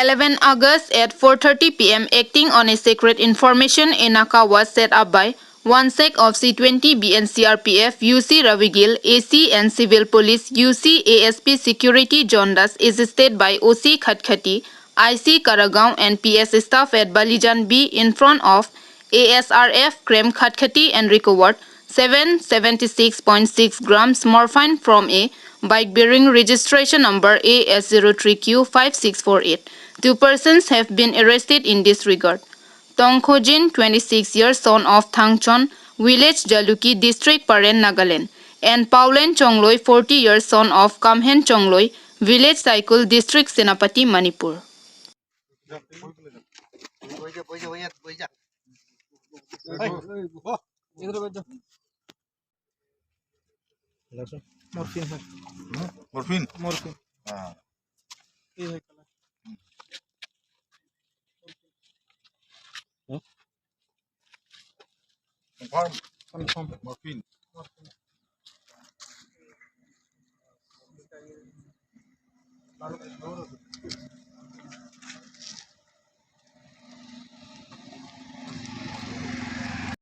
11 August at 4:30 p.m., acting on a secret information, a Naka was set up by one sec of C-20B and CRPF, UC Ravigil, AC and Civil Police, UC ASP Security Jondas, assisted by OC Khatkati, IC Karagaon and PS staff at Balijan B in front of ASRF Krem Khatkati and recovered 776.6 grams morphine from a bike bearing registration number AS03Q5648. 2 persons have been arrested in this regard. Tong Khojin, 26 years, son of Thangchon, village Jaluki, district Paren, Nagaland, and Paulen Chongloi, 40 years, son of Kamhen Chongloi, village Saikul, district Senapati, Manipur. Morphine है। morphine morphine हाँ ये है colour confirm confirm morphine morphine